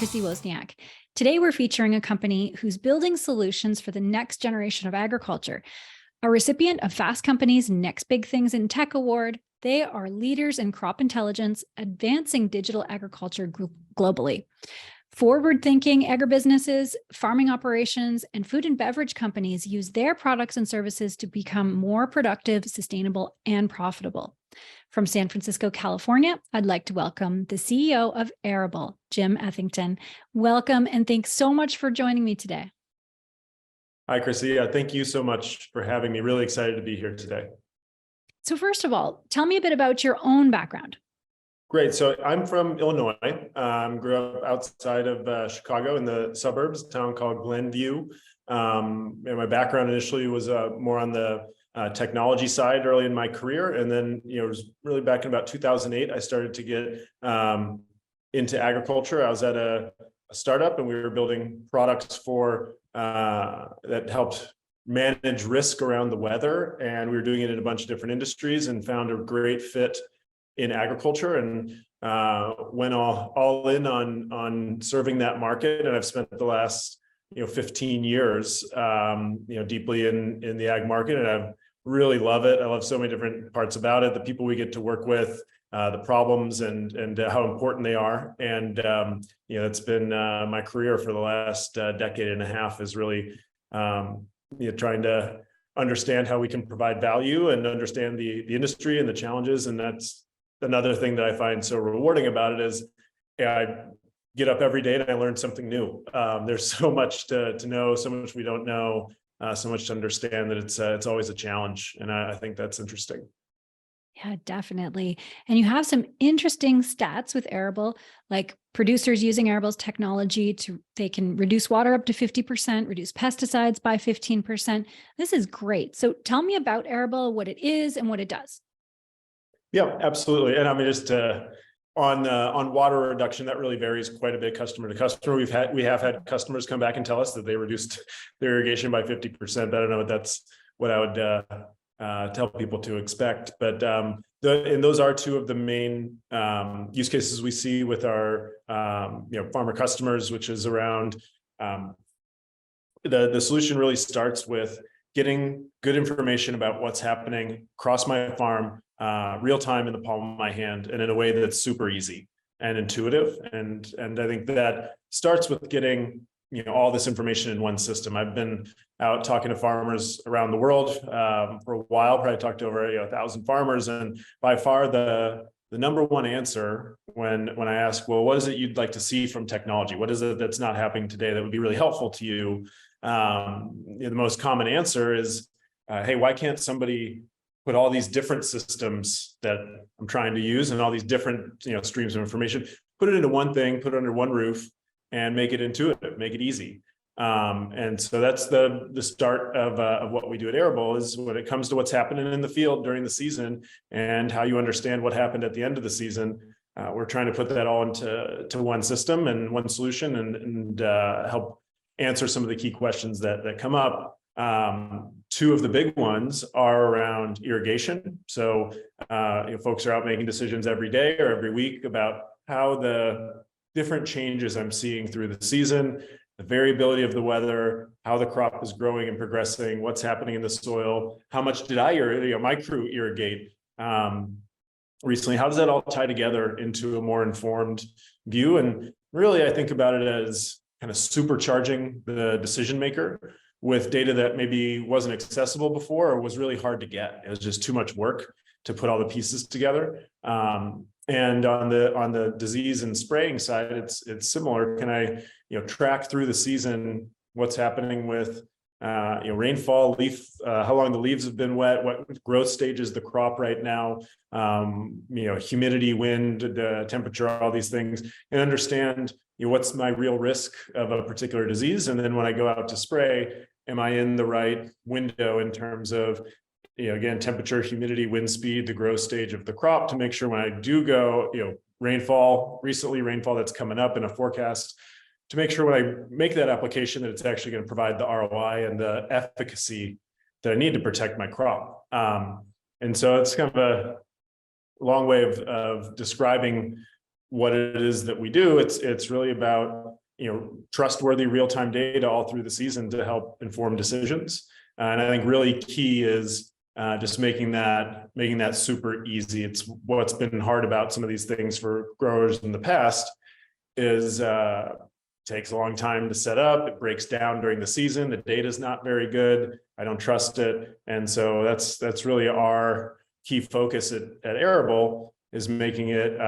Chrissy Wozniak. Today, we're featuring a company who's building solutions for the next generation of agriculture. A recipient of Fast Company's Next Big Things in Tech Award, they are leaders in crop intelligence, advancing digital agriculture globally. Forward-thinking agribusinesses, farming operations, and food and beverage companies use their products and services to become more productive, sustainable, and profitable. From San Francisco, California, I'd like to welcome the CEO of Arable, Jim Ethington. Welcome, and thanks so much for joining me today. Hi, Chrissy. Thank you so much for having me. Really excited to be here today. So first of all, tell me a bit about your own background. Great. So I'm from Illinois. Grew up outside of Chicago in the suburbs, a town called Glenview. And my background initially was more on the technology side early in my career. And then, it was really back in about 2008, I started to get into agriculture. I was at a startup and we were building products for that helped manage risk around the weather. And we were doing it in a bunch of different industries and found a great fit in agriculture and went all in on serving that market. And I've spent the last 15 years deeply in the ag market, and I really love it. I love so many different parts about it, the people we get to work with, the problems and how important they are. And it's been my career for the last decade and a half is really trying to understand how we can provide value and understand the industry and the challenges. And that's another thing that I find so rewarding about it is I get up every day and I learn something new. There's so much to know, so much we don't know, so much to understand that it's always a challenge. And I think that's interesting. Yeah, definitely. And you have some interesting stats with Arable, like producers using Arable's technology they can reduce water up to 50%, reduce pesticides by 15%. This is great. So tell me about Arable, what it is and what it does. Yeah, absolutely. And I mean, just on water reduction, that really varies quite a bit customer to customer. We have had customers come back and tell us that they reduced their irrigation by 50%. I don't know if that's what I would tell people to expect. But and those are two of the main use cases we see with our farmer customers, which is around the solution really starts with getting good information about what's happening across my farm, real time in the palm of my hand, and in a way that's super easy and intuitive. And I think that starts with getting all this information in one system. I've been out talking to farmers around the world for a while. Probably talked to over 1,000 farmers, and by far the number one answer when I ask, well, what is it you'd like to see from technology? What is it that's not happening today that would be really helpful to you? The most common answer is, hey, why can't somebody put all these different systems that I'm trying to use and all these different streams of information, put it into one thing, put it under one roof, and make it intuitive, make it easy. And so that's the start of what we do at Arable is when it comes to what's happening in the field during the season and how you understand what happened at the end of the season. We're trying to put that all into one system and one solution and help answer some of the key questions that come up. Two of the big ones are around irrigation. So folks are out making decisions every day or every week about how the different changes I'm seeing through the season, the variability of the weather, how the crop is growing and progressing, what's happening in the soil, how much did my crew irrigate recently, how does that all tie together into a more informed view? And really, I think about it as kind of supercharging the decision maker with data that maybe wasn't accessible before or was really hard to get. It was just too much work to put all the pieces together. And on the disease and spraying side, it's similar. Can I track through the season what's happening with rainfall, how long the leaves have been wet, what growth stage is the crop right now, humidity, wind, the temperature, all these things, and understand what's my real risk of a particular disease. And then when I go out to spray, am I in the right window in terms of again, temperature, humidity, wind speed, the growth stage of the crop to make sure when I do go, rainfall that's coming up in a forecast, to make sure when I make that application that it's actually going to provide the ROI and the efficacy that I need to protect my crop. And so it's kind of a long way of describing what it is that we do. It's really about, trustworthy real-time data all through the season to help inform decisions. And I think really key is just making that super easy. It's what's been hard about some of these things for growers in the past is takes a long time to set up. It breaks down during the season. The data is not very good. I don't trust it. And so that's really our key focus at Arable, is making it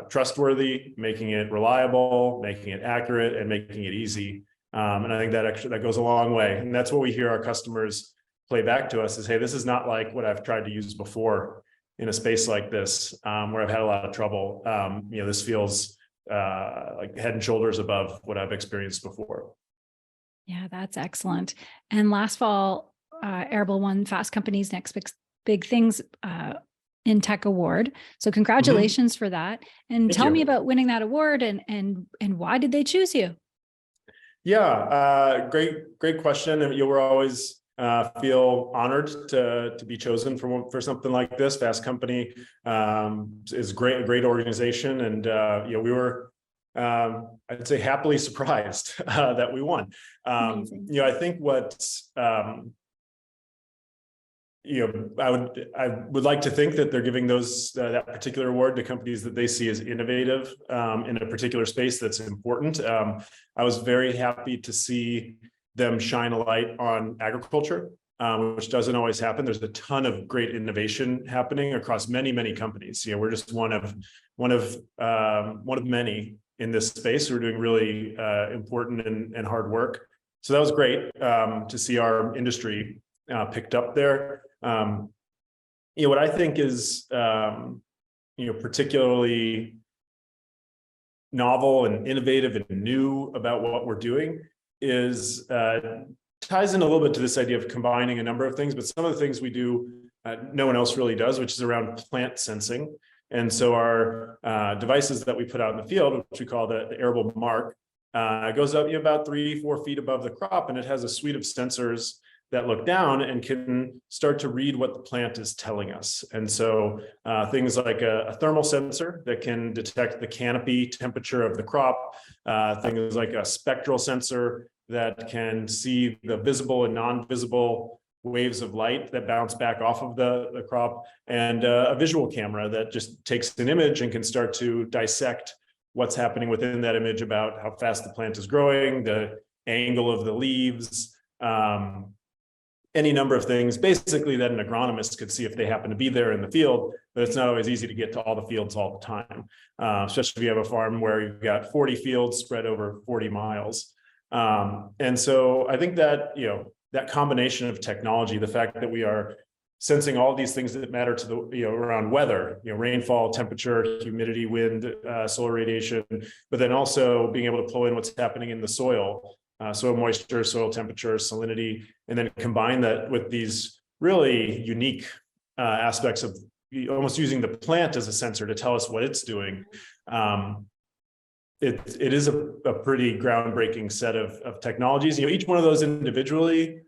trustworthy, making it reliable, making it accurate, and making it easy. And I think that goes a long way. And that's what we hear our customers play back to us is, hey, this is not like what I've tried to use before in a space like this, where I've had a lot of trouble. This feels like head and shoulders above what I've experienced before. Yeah, that's excellent. And last fall, Arable won Fast Company's Next Big Things in Tech Award. So congratulations for that. And tell me about winning that award and why did they choose you? Yeah, great question. And we're always feel honored to be chosen for something like this. Fast Company is a great organization, and we were I'd say happily surprised that we won. I think what's I would like to think that they're giving that particular award to companies that they see as innovative in a particular space that's important. I was very happy to see them shine a light on agriculture, which doesn't always happen. There's a ton of great innovation happening across many companies. We're just one of many in this space who are doing really important and hard work. So that was great to see our industry picked up there. What I think is particularly novel and innovative and new about what we're doing is ties in a little bit to this idea of combining a number of things, but some of the things we do no one else really does, which is around plant sensing. And so our devices that we put out in the field, which we call the Arable Mark, goes up about 3-4 feet above the crop, and it has a suite of sensors that look down and can start to read what the plant is telling us. And so things like a thermal sensor that can detect the canopy temperature of the crop, things like a spectral sensor that can see the visible and non-visible waves of light that bounce back off of the crop, and a visual camera that just takes an image and can start to dissect what's happening within that image about how fast the plant is growing, the angle of the leaves, any number of things, basically that an agronomist could see if they happen to be there in the field, but it's not always easy to get to all the fields all the time, especially if you have a farm where you've got 40 fields spread over 40 miles. And so I think that, that combination of technology, the fact that we are sensing all these things that matter to the, around weather, rainfall, temperature, humidity, wind, solar radiation, but then also being able to pull in what's happening in the soil, soil moisture, soil temperature, salinity, and then combine that with these really unique aspects of almost using the plant as a sensor to tell us what it's doing. It is a pretty groundbreaking set of technologies. Each one of those individually,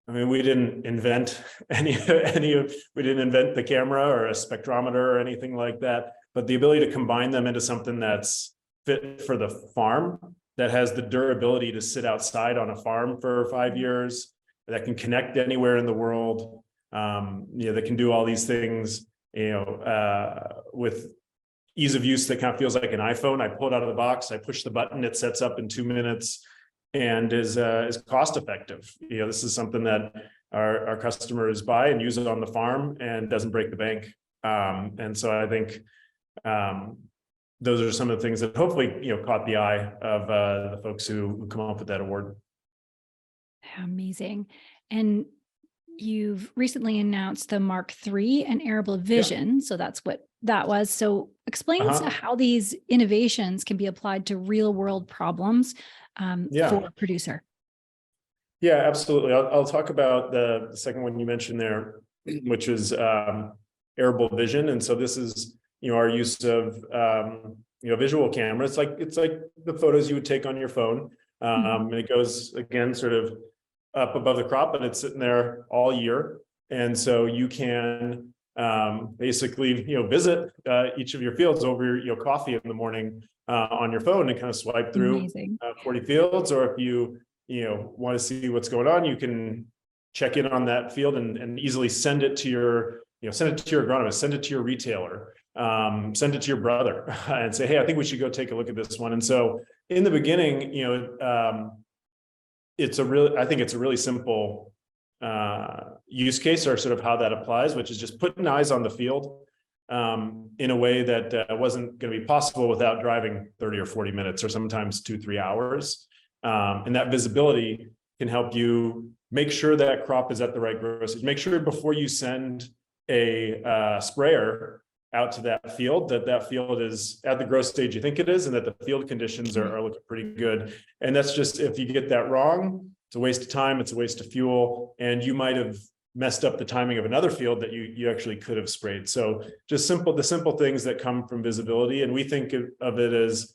I mean, we didn't invent we didn't invent the camera or a spectrometer or anything like that, but the ability to combine them into something that's fit for the farm, that has the durability to sit outside on a farm for 5 years, that can connect anywhere in the world, that can do all these things, with ease of use that kind of feels like an iPhone. I pull it out of the box, I push the button, it sets up in 2 minutes, and is cost effective. This is something that our customers buy and use it on the farm and doesn't break the bank. And so I think those are some of the things that hopefully caught the eye of the folks who come up with that award. Amazing. And you've recently announced the Mark III and Arable Vision. Yeah. So that's what that was. So explain how these innovations can be applied to real world problems for a producer. Yeah, absolutely. I'll talk about the second one you mentioned there, which is Arable Vision. And so this is our use of visual camera. It's like the photos you would take on your phone. And it goes again sort of up above the crop, and it's sitting there all year. And so you can basically, visit each of your fields over your coffee in the morning on your phone and kind of swipe through Amazing. 40 fields. Or if you want to see what's going on, you can check in on that field and easily send it to your agronomist, send it to your retailer, send it to your brother and say, hey, I think we should go take a look at this one. And so in the beginning, I think it's a really simple use case, or sort of how that applies, which is just putting eyes on the field in a way that wasn't going to be possible without driving 30 or 40 minutes, or sometimes 2-3 hours. And that visibility can help you make sure that crop is at the right growth stage. Make sure before you send a sprayer out to that field, that field is at the growth stage you think it is, and that the field conditions are looking pretty good. And that's just, if you get that wrong, it's a waste of time, it's a waste of fuel, and you might have messed up the timing of another field that you actually could have sprayed. So just the simple things that come from visibility. And we think of it as,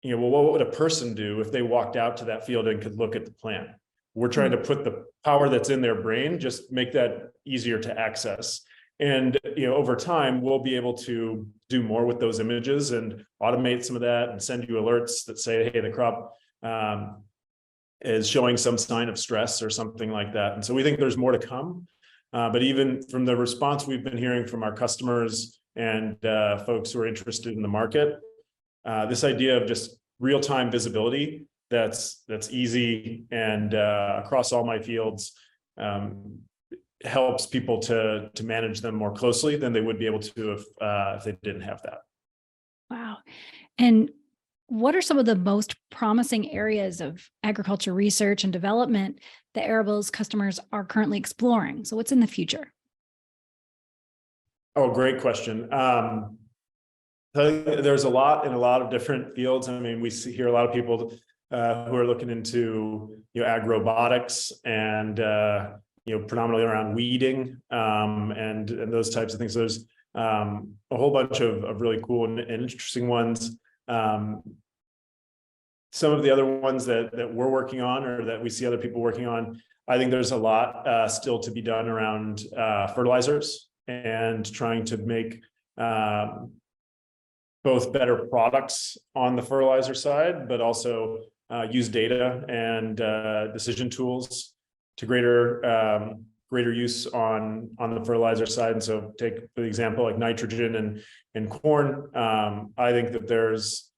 well, what would a person do if they walked out to that field and could look at the plant? We're trying to put the power that's in their brain, just make that easier to access. And over time, we'll be able to do more with those images and automate some of that and send you alerts that say, hey, the crop is showing some sign of stress or something like that. And so we think there's more to come. But even from the response we've been hearing from our customers and folks who are interested in the market, this idea of just real-time visibility that's easy and across all my fields helps people to manage them more closely than they would be able to if they didn't have that. Wow. And what are some of the most promising areas of agriculture research and development that Arable's customers are currently exploring? So what's in the future? Oh, great question. There's a lot in a lot of different fields. I mean, we hear a lot of people who are looking into ag robotics and predominantly around weeding and those types of things. So there's a whole bunch of really cool and interesting ones. Some of the other ones that we're working on, or that we see other people working on, I think there's a lot still to be done around fertilizers and trying to make both better products on the fertilizer side, but also use data and decision tools to greater use on the fertilizer side. And so take for the example like nitrogen and corn. I think that there's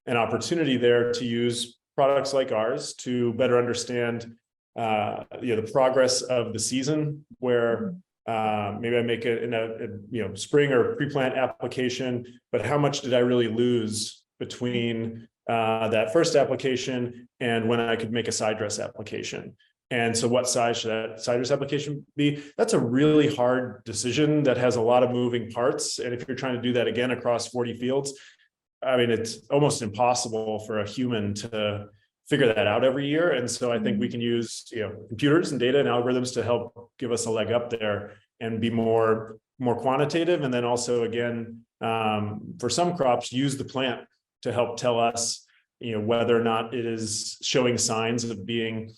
an opportunity there to use products like ours to better understand the progress of the season, where maybe I make it in a spring or pre-plant application, but how much did I really lose between that first application and when I could make a side dress application? And so what size should that side dress application be? That's a really hard decision that has a lot of moving parts. And if you're trying to do that again across 40 fields, I mean, it's almost impossible for a human to figure that out every year. And so I think we can use computers and data and algorithms to help give us a leg up there and be more quantitative. And then also, again, for some crops, use the plant to help tell us whether or not it is showing signs of being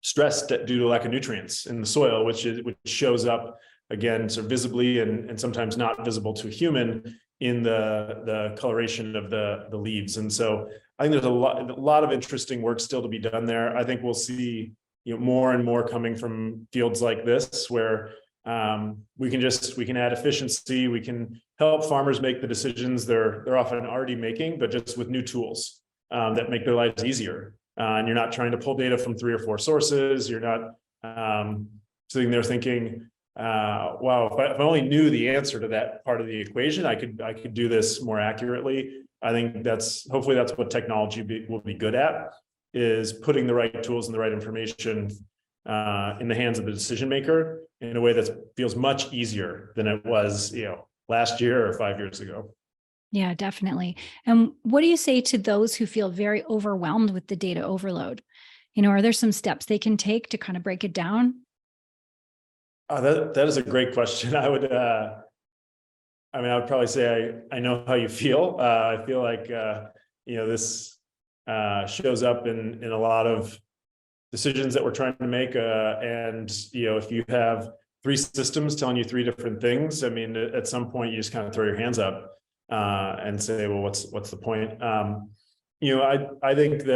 stressed due to lack of nutrients in the soil, which shows up again sort of visibly and sometimes not visible to a human in the coloration of the leaves. And so I think there's a lot of interesting work still to be done there. I think we'll see more and more coming from fields like this, where we can add efficiency, we can help farmers make the decisions they're often already making, but just with new tools that make their lives easier. And you're not trying to pull data from 3 or 4 sources. You're not sitting there thinking, wow, if I only knew the answer to that part of the equation, I could do this more accurately. I think hopefully that's what technology will be good at, is putting the right tools and the right information in the hands of the decision maker in a way that feels much easier than it was, last year or 5 years ago. Yeah, definitely. And what do you say to those who feel very overwhelmed with the data overload? Are there some steps they can take to kind of break it down? That is a great question. I would probably say I know how you feel. I feel like this shows up in a lot of decisions that we're trying to make. And if you have three systems telling you three different things, I mean, at some point you just kind of throw your hands up and say, well, what's the point? I think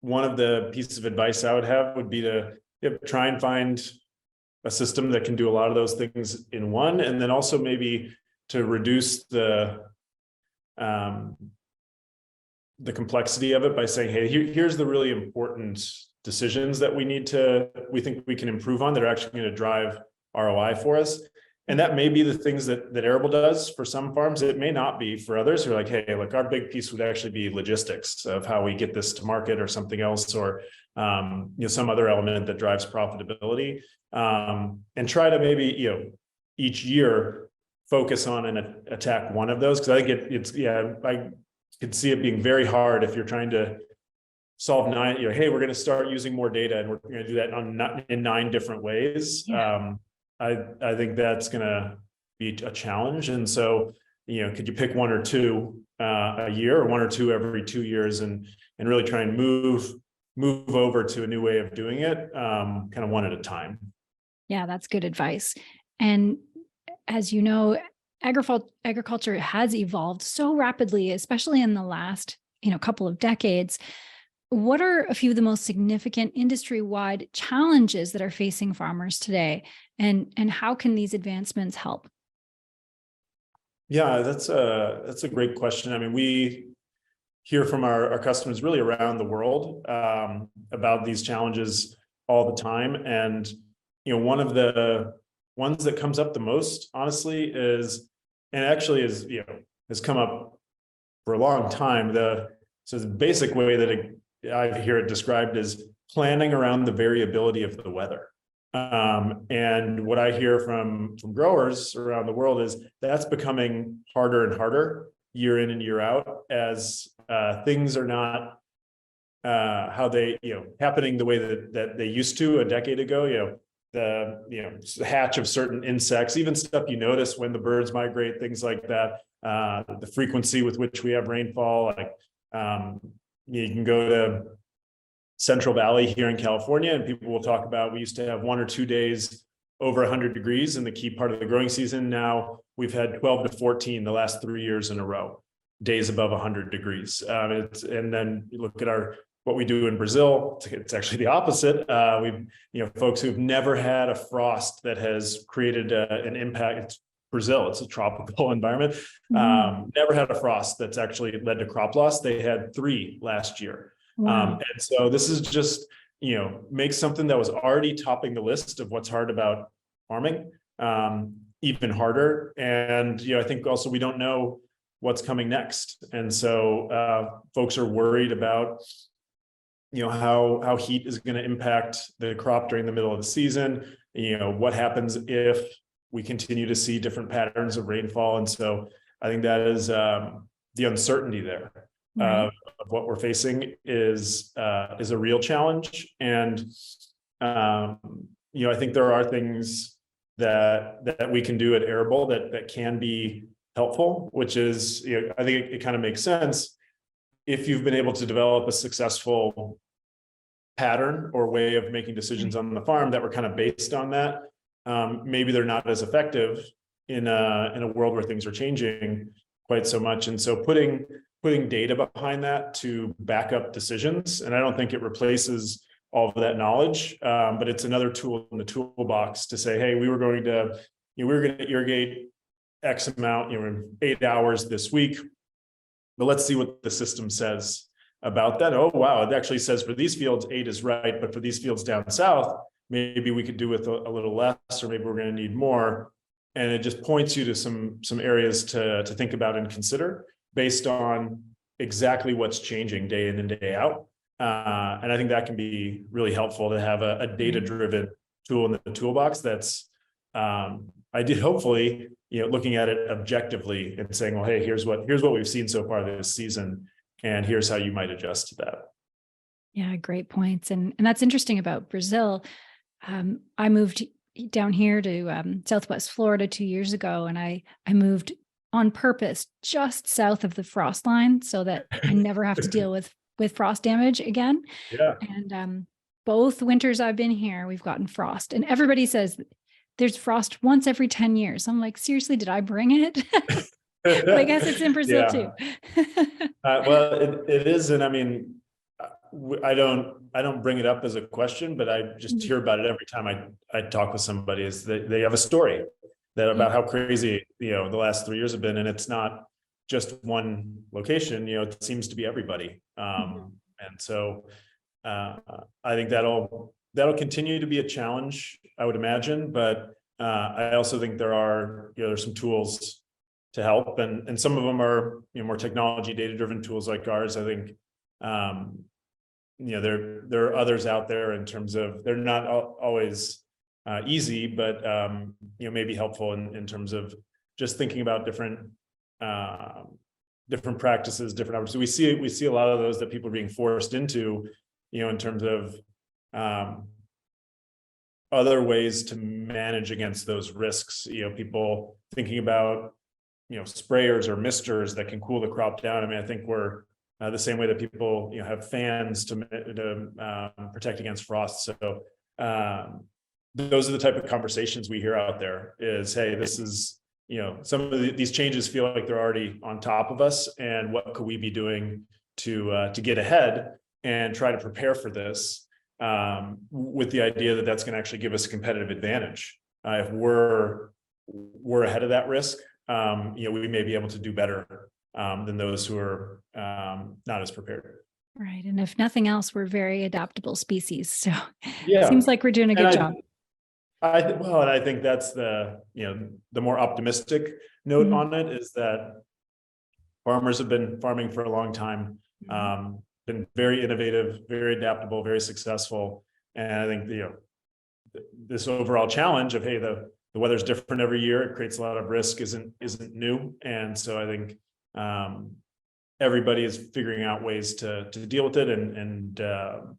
one of the pieces of advice I would have would be to try and find a system that can do a lot of those things in one, and then also maybe to reduce the complexity of it by saying, hey, here's the really important decisions that we think we can improve on that are actually going to drive ROI for us. And that may be the things that Arable does for some farms. It may not be for others who are like, hey, look, our big piece would actually be logistics of how we get this to market or something else, or some other element that drives profitability. And try to maybe, each year focus on and attack one of those. Because I think I could see it being very hard if you're trying to solve 9, hey, we're going to start using more data and we're going to do that in 9 different ways. Yeah. I think that's going to be a challenge. And so, could you pick 1 or 2 a year, or 1 or 2 every 2 years, and really try and move over to a new way of doing it, kind of one at a time. Yeah, that's good advice. And as you know, agriculture has evolved so rapidly, especially in the last, couple of decades. What are a few of the most significant industry-wide challenges that are facing farmers today? And how can these advancements help? Yeah, that's a great question. I mean, we hear from our customers really around the world about these challenges all the time. And, one of the ones that comes up the most, honestly, has come up for a long time. So the basic way that I hear it described is planning around the variability of the weather. And what I hear from growers around the world is that's becoming harder and harder year in and year out, as things are not how they happening the way that they used to a decade ago. The hatch of certain insects, even stuff you notice when the birds migrate, things like that. The frequency with which we have rainfall, you can go to Central Valley here in California, and people will talk about, we used to have 1 or 2 days over 100 degrees in the key part of the growing season. Now we've had 12 to 14 the last 3 years in a row, days above 100 degrees. And then you look at what we do in Brazil, it's actually the opposite. We've, folks who've never had a frost that has created an impact. It's Brazil, it's a tropical environment. Never had a frost that's actually led to crop loss. They had 3 last year. Wow. And so this is just, makes something that was already topping the list of what's hard about farming even harder. And, I think also we don't know what's coming next. And so folks are worried about, how heat is going to impact the crop during the middle of the season. What happens if we continue to see different patterns of rainfall. And so I think that is the uncertainty there. Of what we're facing is a real challenge. And, I think there are things that we can do at Arable that can be helpful, which is, I think it kind of makes sense. If you've been able to develop a successful pattern or way of making decisions on the farm that were kind of based on that, maybe they're not as effective in a world where things are changing quite so much. And so putting data behind that to back up decisions. And I don't think it replaces all of that knowledge, but it's another tool in the toolbox to say, hey, we were going to irrigate X amount, in 8 hours this week, but let's see what the system says about that. Oh, wow. It actually says for these fields, 8 is right. But for these fields down south, maybe we could do with a little less, or maybe we're going to need more. And it just points you to some areas to think about and consider based on exactly what's changing day in and day out. And I think that can be really helpful to have a data-driven tool in the toolbox that's hopefully, looking at it objectively and saying, well, hey, here's what we've seen so far this season, and here's how you might adjust to that. Yeah, great points. And that's interesting about Brazil. I moved down here to Southwest Florida 2 years ago, and I moved on purpose just south of the frost line so that I never have to deal with frost damage again. Yeah. And both winters I've been here, we've gotten frost, and everybody says there's frost once every 10 years. I'm like, seriously, did I bring it? But I guess it's in Brazil Yeah. too. Well, it is, and I mean, I don't bring it up as a question, but I just hear about it every time I talk with somebody. Is that they have a story that about how crazy the last 3 years have been, and it's not just one location. It seems to be everybody, and so I think that'll continue to be a challenge, I would imagine. But I also think there's some tools to help, and some of them are more technology data driven tools like ours. I think there are others out there in terms of they're not always easy, but maybe helpful in terms of just thinking about different practices, different opportunities. We see a lot of those that people are being forced into, in terms of other ways to manage against those risks. People thinking about sprayers or misters that can cool the crop down. I mean, I think we're the same way that people have fans to protect against frost. So those are the type of conversations we hear out there. Is, hey, this is some of these changes feel like they're already on top of us, and what could we be doing to get ahead and try to prepare for this, with the idea that that's going to actually give us a competitive advantage. If we're ahead of that risk, we may be able to do better than those who are not as prepared. Right. And if nothing else, we're very adaptable species. So Yeah, it seems like we're doing a good job. And I think that's the more optimistic note on it, is that farmers have been farming for a long time, been very innovative, very adaptable, very successful. And I think this overall challenge of, hey, the weather's different every year, it creates a lot of risk, isn't new. And so I think everybody is figuring out ways to deal with it and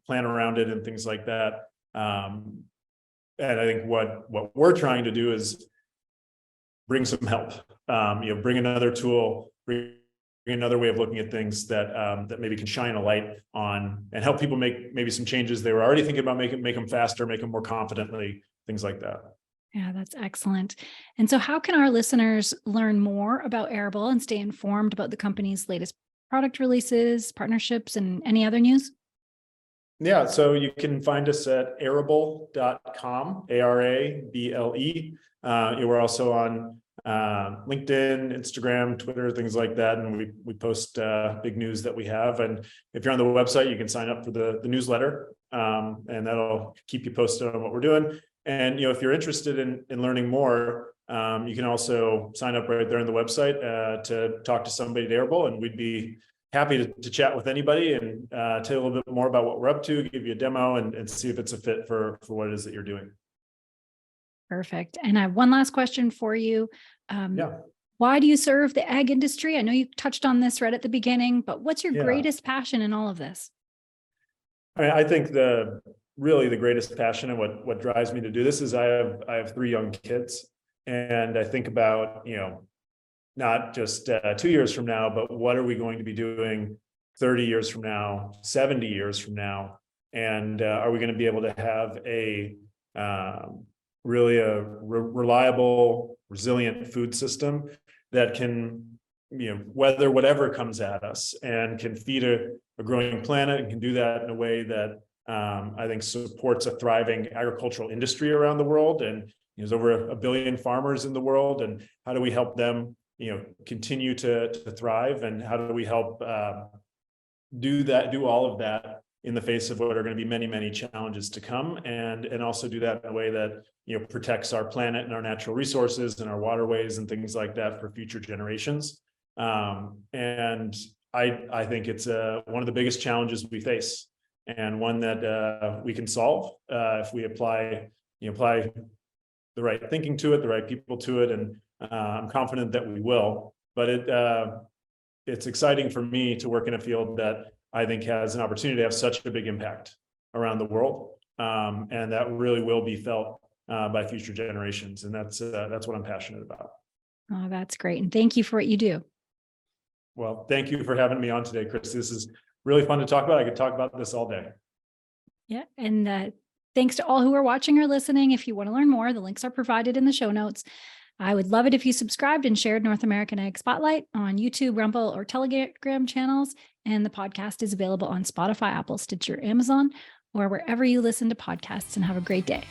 plan around it and things like that. And I think what we're trying to do is bring some help, bring another tool, bring another way of looking at things that maybe can shine a light on and help people make maybe some changes they were already thinking about, make them faster, make them more confidently, things like that. Yeah, that's excellent. And so how can our listeners learn more about Arable and stay informed about the company's latest product releases, partnerships, and any other news? Yeah, so you can find us at arable.com, ARABLE. We're also on LinkedIn, Instagram, Twitter, things like that. And we post big news that we have. And if you're on the website, you can sign up for the newsletter, and that'll keep you posted on what we're doing. And if you're interested in learning more, you can also sign up right there on the website to talk to somebody at Arable, and we'd be happy to chat with anybody and tell you a little bit more about what we're up to, give you a demo, and see if it's a fit for what it is that you're doing. Perfect. And I have one last question for you. Why do you serve the ag industry? I know you touched on this right at the beginning, but what's your greatest passion in all of this? I mean, I think really the greatest passion and what drives me to do this is I have 3 young kids, and I think about, not just 2 years from now, but what are we going to be doing 30 years from now, 70 years from now? And are we going to be able to have a really a reliable, resilient food system that can, weather whatever comes at us, and can feed a growing planet, and can do that in a way that I think supports a thriving agricultural industry around the world. And there's over 1 billion farmers in the world, and how do we help them continue to thrive, and how do we help do all of that in the face of what are going to be many, many challenges to come, and also do that in a way that protects our planet and our natural resources and our waterways and things like that for future generations. And I think it's one of the biggest challenges we face, and one that we can solve if we apply the right thinking to it, the right people to it, and I'm confident that we will. But it's exciting for me to work in a field that I think has an opportunity to have such a big impact around the world, and that really will be felt by future generations. And that's what I'm passionate about. Oh, that's great. And thank you for what you do. Well, thank you for having me on today, Chris. This is really fun to talk about. I could talk about this all day. Yeah. And thanks to all who are watching or listening. If you want to learn more, the links are provided in the show notes. I would love it if you subscribed and shared North American Ag Spotlight on YouTube, Rumble, or Telegram channels. And the podcast is available on Spotify, Apple, Stitcher, Amazon, or wherever you listen to podcasts. And have a great day.